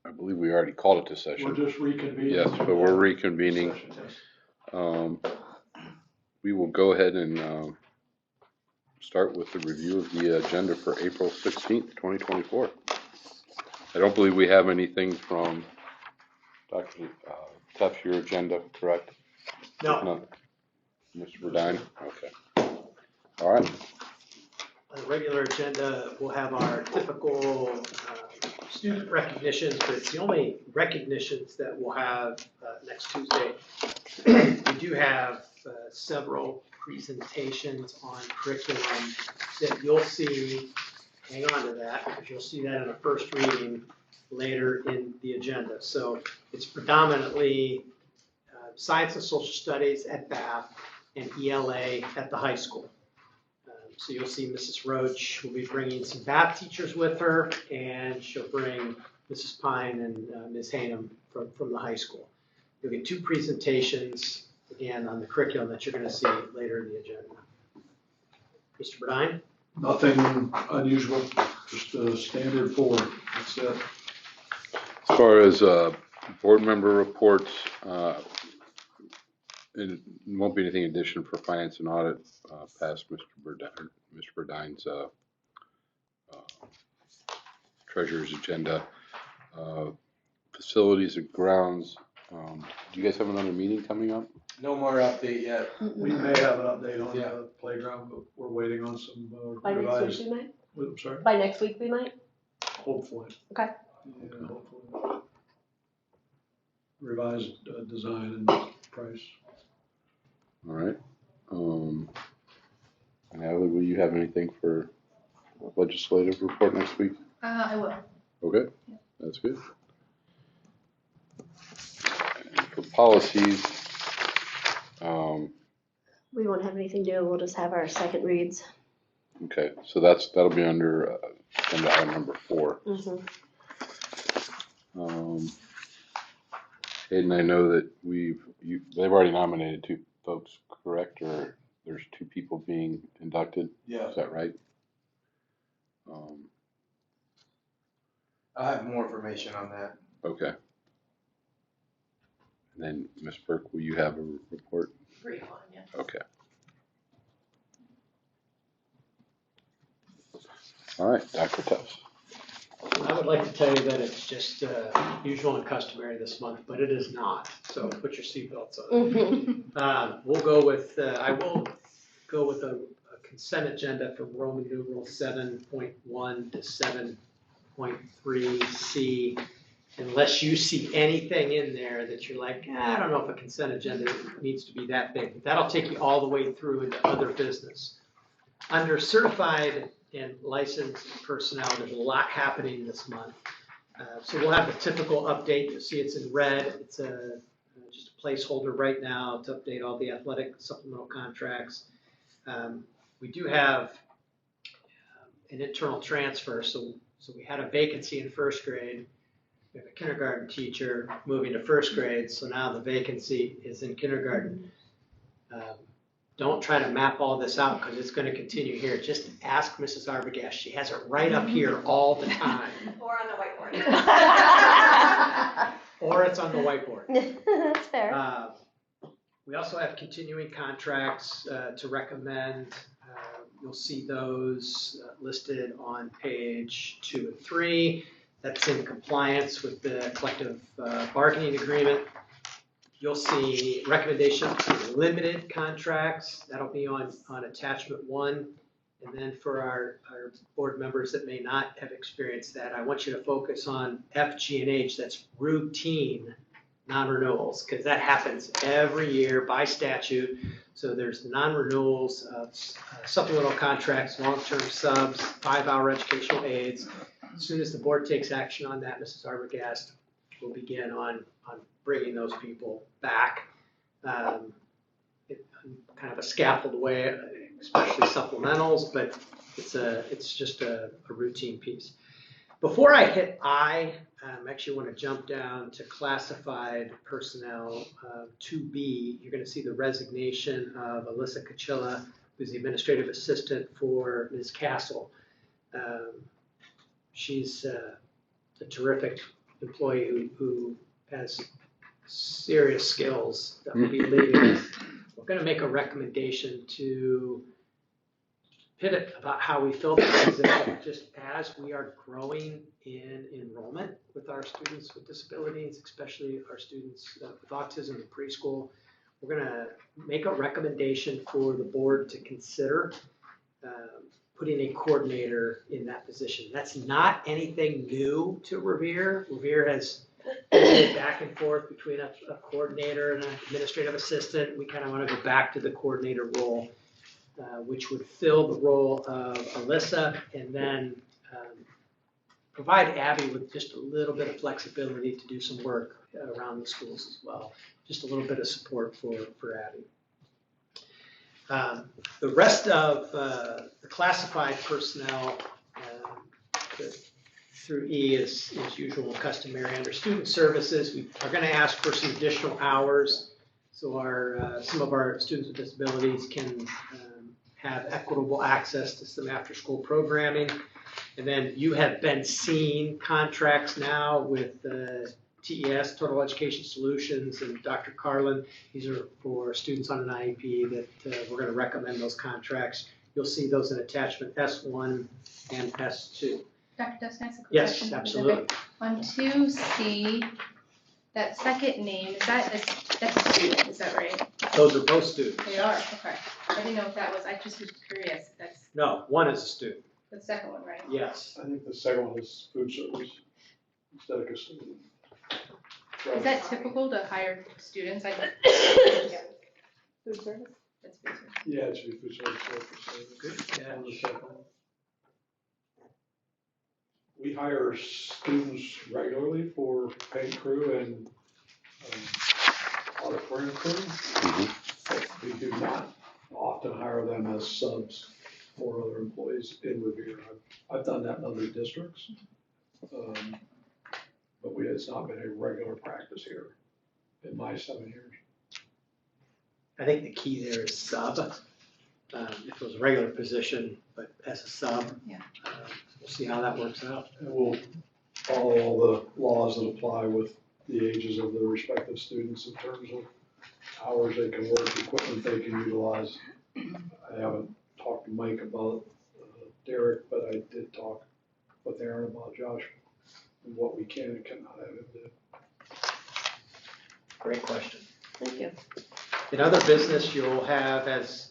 I believe we already called it to session. We're just reconvening. Yes, but we're reconvening. We will go ahead and start with the review of the agenda for April 16th, 2024. I don't believe we have anything from Dr. Tuff's, your agenda, correct? No. Mr. Burdine? Okay. All right. On the regular agenda, we'll have our typical student recognitions, but it's the only recognitions that we'll have next Tuesday. We do have several presentations on curriculum that you'll see. Hang on to that, because you'll see that in a first reading later in the agenda. So it's predominantly science and social studies at Bath and ELA at the high school. So you'll see Mrs. Roach will be bringing some Bath teachers with her, and she'll bring Mrs. Pine and Ms. Hanum from the high school. You'll get two presentations, again, on the curriculum that you're going to see later in the agenda. Mr. Burdine? Nothing unusual, just a standard 4. That's it. As far as board member reports, it won't be anything addition for finance and audit past Mr. Burdine's treasurer's agenda. Facilities and grounds. Do you guys have another meeting coming up? No more update yet. We may have an update on the playground, but we're waiting on some By revised. next week we might? I'm sorry? By next week we might? Hopefully. Okay. Yeah, hopefully. Revised design and price. All right. Natalie, will you have anything for legislative report next week? I will. Okay, that's good. And for policies, We won't have anything to do. We'll just have our second reads. okay, so that'll be under agenda item number 4. Mm-hmm. Hayden, I know that they've already nominated 2 folks, correct? Or there's 2 people being inducted? Yeah. Is that right? I'll have more information on that. Okay. And then Ms. Burke, will you have a report? Brief one, yeah. Okay. All right, Dr. Tufts. I would like to tell you that it's just usual and customary this month, but it is not. So put your seatbelts on. We'll go with, I will go with a consent agenda from Roman numeral 7.1 to 7.3C. Unless you see anything in there that you're like, I don't know if a consent agenda needs to be that big. But that'll take you all the way through into other business. Under certified and licensed personnel, there's a lot happening this month. So we'll have the typical update. You'll see it's in red. It's just a placeholder right now to update all the athletic supplemental contracts. We do have an internal transfer. So we had a vacancy in first grade. We have a kindergarten teacher moving to first grade. So now the vacancy is in kindergarten. Don't try to map all this out because it's going to continue here. Just ask Mrs. Arbogast. She has it right up here all the time. Or on the whiteboard. Or it's on the whiteboard. That's fair. We also have continuing contracts to recommend. You'll see those listed on page 2 and 3. That's in compliance with the collective bargaining agreement. You'll see recommendations for limited contracts. That'll be on attachment 1. And then for our board members that may not have experienced that, I want you to focus on F, G, and H. That's routine non-renewals, because that happens every year by statute. So there's non-renewals of supplemental contracts, long-term subs, 5-hour educational aids. As soon as the board takes action on that, Mrs. Arbogast will begin on bringing those people back in kind of a scaffold way, especially supplementals, but it's just a routine piece. Before I hit I actually want to jump down to classified personnel 2B. You're going to see the resignation of Alyssa Kachilla, who's the administrative assistant for Ms. Castle. She's a terrific employee who has serious skills that will be leading us. We're gonna make a recommendation to pivot about how we fill the position, just as we are growing in enrollment with our students with disabilities, especially our students with autism in preschool. We're gonna make a recommendation for the board to consider putting a coordinator in that position. That's not anything new to Revere. Revere has been back and forth between a coordinator and an administrative assistant. We kind of want to go back to the coordinator role, which would fill the role of Alyssa and then provide Abby with just a little bit of flexibility to do some work around the schools as well. Just a little bit of support for Abby. The rest of the classified personnel through E is usual and customary. Under student services, we are going to ask for some additional hours so some of our students with disabilities can have equitable access to some after-school programming. And then you have been seeing contracts now with TES, Total Education Solutions, and Dr. Carlin. These are for students on an IEP that we're going to recommend those contracts. You'll see those in attachment S1 and S2. Dr. Dustin, ask a quick Yes, question. absolutely. On 2C, that second name, that's a student, is that right? Those are both students. They are, okay. I didn't know if that was, I just was curious, that's No, one is a student. the second one, right? Yes. I think the second one is food service instead of custodian. Is that typical to hire students? Food service? That's food service. Yeah, it should be food service. Good catch. On the second one. We hire students regularly for paint crew and auditorium crew. But we do not often hire them as subs for other employees in Revere. I've done that in other districts. But it's not been a regular practice here in my 7 years. I think the key there is sub. If it was a regular position, but as a sub, Yeah. We'll see how that works out. And we'll follow all the laws that apply with the ages of the respective students in terms of hours they can work, equipment they can utilize. I haven't talked to Mike about Derek, but I did talk with Aaron about Josh and what we can and cannot have him do. Great question. Thank you. In other business, you'll have, as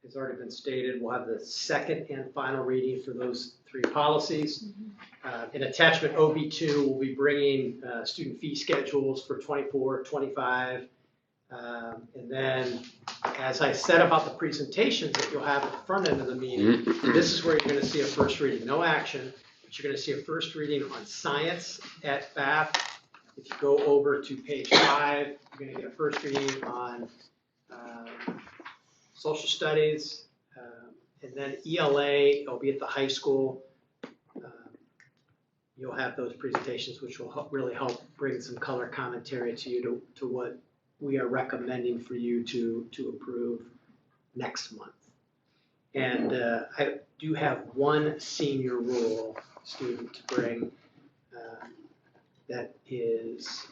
has already been stated, we'll have the second and final reading for those 3 policies. In attachment OB2, we'll be bringing student fee schedules for 24, 25. And then, as I said about the presentations that you'll have at the front end of the meeting, this is where you're going to see a first reading. No action, but you're going to see a first reading on science at BAP. If you go over to page 5, you're going to get a first reading on social studies, and then ELA, it'll be at the high school. You'll have those presentations, which will really help bring some color commentary to you to what we are recommending for you to approve next month. And I do have one senior rule student to bring that is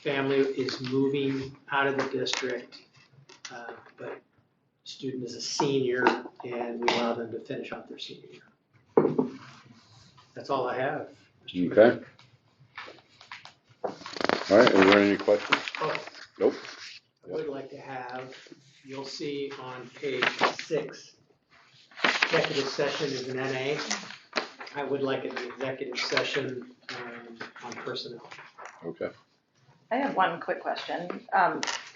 family is moving out of the district, but student is a senior and we allow them to finish out their senior year. That's all I have. Mr. Mayor. Okay. All right, are there any questions? Oh, Nope. I would like to have, you'll see on page 6, executive session is an NA. I would like an executive session on personnel. Okay. I have one quick question.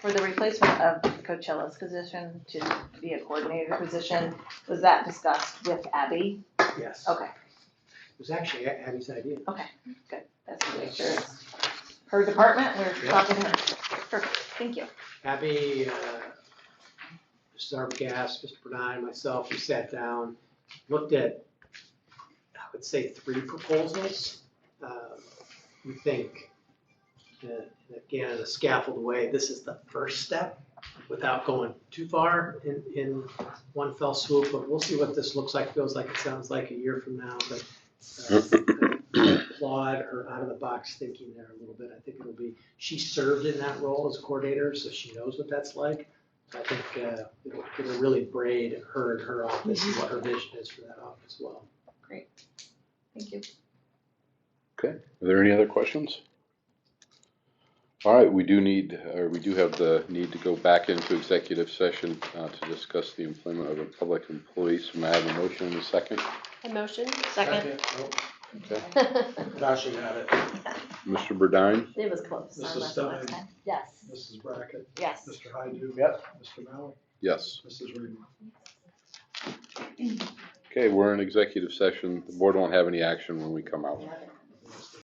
For the replacement of Coachella's position to be a coordinator position, was that discussed with Abby? Yes. Okay, It was actually Abby's idea. okay, good. That's to make sure it's her department, we're Yep. talking to her. Perfect, thank you. Abby, Mr. Arbogast, Mr. Bernine, myself, we sat down, looked at, I would say, 3 proposals. We think, again, in a scaffold way, this is the first step without going too far in one fell swoop, but we'll see what this looks like, feels like, it sounds like a year from now, but plausible broad or out of the box thinking there a little bit. I think it'll be, she served in that role as a coordinator, so she knows what that's like. So I think it'll really braid her and her office and what her vision is for that office as well. Thank you. Okay, are there any other questions? All right, we do have the need to go back into executive session to discuss the employment of a public employee. So may I have a motion in a second? A motion, second. Okay. Tasha got it. Mr. Burdine? It was close. Mrs. Last time. Stein. Yes, Mrs. Brackett, yes. Mr. Hyde. Yep. Mr. Malley, Yes. Mrs. Reed. Okay, we're in executive session. The board won't have any action when we come out.